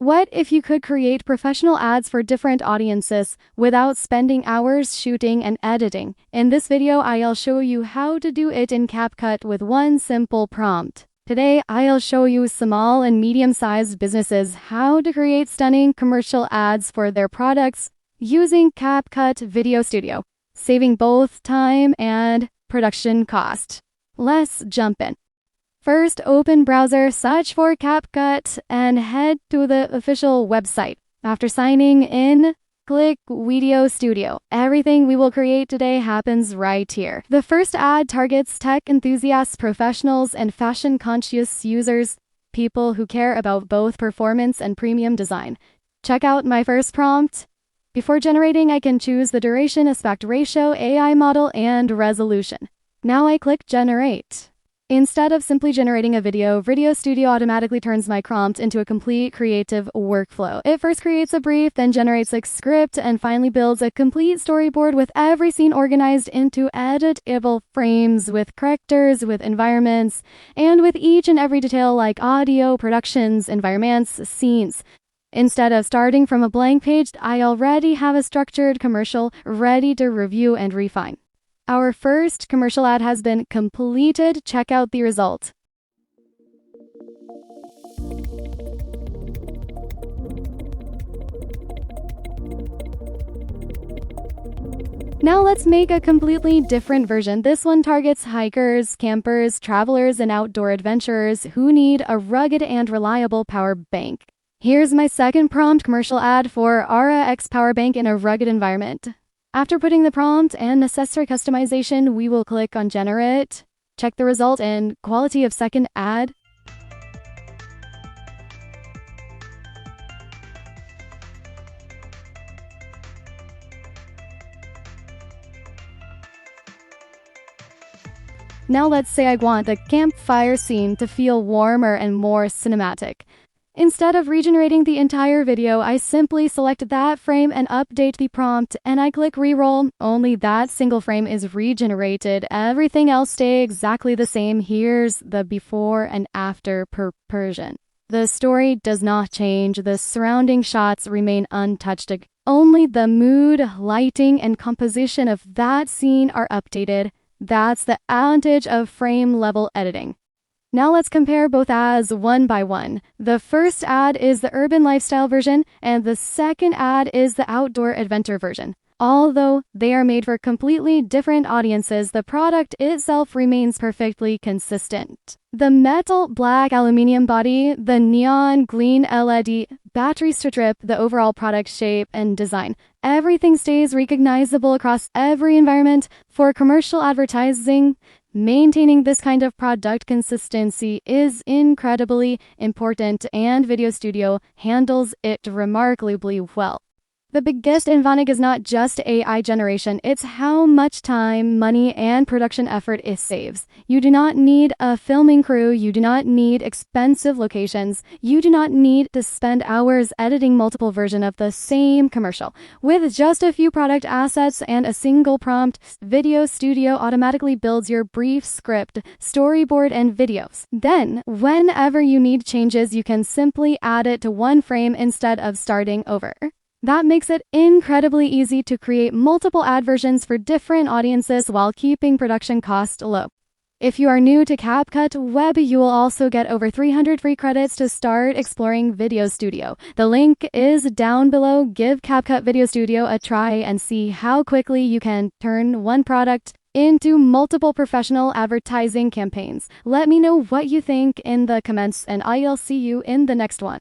What if you could create professional ads for different audiences without spending hours shooting and editing? In this video, I'll show you how to do it in CapCut with one simple prompt. Today, I'll show you small and medium-sized businesses how to create stunning commercial ads for their products using CapCut Video Studio, saving both time and production cost. Let's jump in. First, open browser, search for CapCut, and head to the official website. After signing in, click Video Studio. Everything we will create today happens right here. The first ad targets tech enthusiasts, professionals, and fashion-conscious users, people who care about both performance and premium design. Check out my first prompt. Before generating, I can choose the duration, aspect ratio, AI model, and resolution. Now I click Generate. Instead of simply generating a video, Video Studio automatically turns my prompt into a complete creative workflow. It first creates a brief, then generates a script, and finally builds a complete storyboard with every scene organized into editable frames with characters, with environments, and with each and every detail like audio, productions, environments, scenes. Instead of starting from a blank page, I already have a structured commercial ready to review and refine. Our first commercial ad has been completed. Check out the result. Now let's make a completely different version. This one targets hikers, campers, travelers, and outdoor adventurers who need a rugged and reliable power bank. Here's my second prompt commercial ad for Aura X power bank in a rugged environment. After putting the prompt and necessary customization, we will click on Generate. Check the result and quality of second ad. Now let's say I want the campfire scene to feel warmer and more cinematic. Instead of regenerating the entire video, I simply select that frame and update the prompt, and I click Reroll. Only that single frame is regenerated. Everything else stays exactly the same. Here's the before and after per version. The story does not change. The surrounding shots remain untouched. Only the mood, lighting, and composition of that scene are updated. That's the advantage of frame-level editing. Now let's compare both ads one by one. The first ad is the urban lifestyle version, and the second ad is the outdoor adventure version. Although they are made for completely different audiences, the product itself remains perfectly consistent. The metal black aluminum body, the neon green LED, battery strip, the overall product shape and design. Everything stays recognizable across every environment. For commercial advertising, maintaining this kind of product consistency is incredibly important, and Video Studio handles it remarkably well. The biggest advantage is not just AI generation, it's how much time, money, and production effort it saves. You do not need a filming crew, you do not need expensive locations, you do not need to spend hours editing multiple versions of the same commercial. With just a few product assets and a single prompt, Video Studio automatically builds your brief script, storyboard, and videos. Then, whenever you need changes, you can simply add it to one frame instead of starting over. That makes it incredibly easy to create multiple ad versions for different audiences while keeping production costs low. If you are new to CapCut Web, you will also get over 300 free credits to start exploring Video Studio. The link is down below. Give CapCut Video Studio a try and see how quickly you can turn one product into multiple professional advertising campaigns. Let me know what you think in the comments, and I'll see you in the next one.